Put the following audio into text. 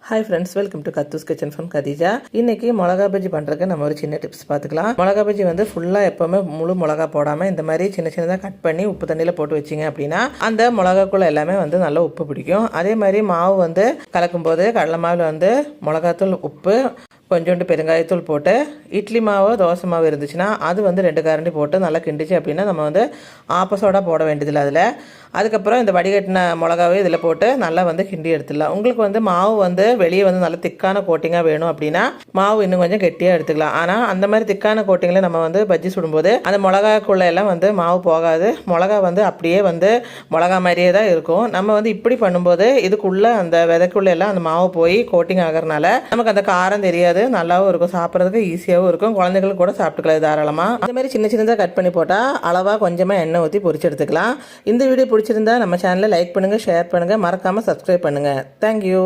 Hi friends, welcome to Kathu's kitchen from Khadija. இன்னைக்கு மிளகா பஜ்ஜி பண்ணுறதுக்கு நம்ம ஒரு சின்ன டிப்ஸ் பார்த்துக்கலாம். மிளகா பஜ்ஜி வந்து ஃபுல்லாக எப்போவுமே முழு மிளகா போடாமல் இந்த மாதிரி சின்ன சின்னதாக கட் பண்ணி உப்பு தண்ணியில் போட்டு வச்சிங்க அப்படின்னா அந்த மிளகாக்குள்ள எல்லாமே வந்து நல்லா உப்பு பிடிக்கும். அதே மாதிரி மாவு வந்து கலக்கும் போது கடலை மாவில் வந்து மிளகாத்தூள், உப்பு, கொஞ்சோண்டு பெருங்காயத்தூள் போட்டு இட்லி மாவு, தோசை மாவு இருந்துச்சுன்னா அது வந்து 2 கரண்டி போட்டு நல்லா கிண்டிச்சு அப்படின்னா நம்ம வந்து ஆப்பசோடா போட வேண்டியதில்லை அதில். அதுக்கப்புறம் இந்த வடிகட்டின மிளகாவே இதில் போட்டு நல்லா வந்து கிண்டி எடுத்துடலாம். உங்களுக்கு வந்து மாவு வந்து வெளியே வந்து நல்லா திக்கான கோட்டிங்காக வேணும் அப்படின்னா மாவு இன்னும் கொஞ்சம் கெட்டியாக எடுத்துக்கலாம். ஆனால் அந்த மாதிரி திக்கான கோட்டிங்கில் நம்ம வந்து பஜ்ஜி சுடும்போது அந்த மிளகாக்குள்ளே எல்லாம் வந்து மாவு போகாது. மிளகா வந்து அப்படியே வந்து மிளகா மாதிரியே தான் இருக்கும். நம்ம வந்து இப்படி பண்ணும்போது இதுக்குள்ளே அந்த விதைக்குள்ளே எல்லாம் அந்த மாவு போய் கோட்டிங் ஆகிறதுனால நமக்கு அந்த காரம் தெரியாது, நல்லாவும் இருக்கும், சாப்பிட்றதுக்கு ஈஸியாகவும் இருக்கும், குழந்தைகளுக்கு கூட சாப்பிட்டுக்கலாம் தாராளமாக. இந்த மாதிரி சின்ன சின்னதாக கட் பண்ணி போட்டால் அளவாக கொஞ்சமாக எண்ணெய் ஊற்றி பொரிச்சு எடுத்துக்கலாம். இந்த வீடியோ பிடிச்சிருந்தா நம்ம சேனலை லைக் பண்ணுங்கள், ஷேர் பண்ணுங்கள், மறக்காமல் சப்ஸ்கிரைப் பண்ணுங்கள். தேங்க்யூ.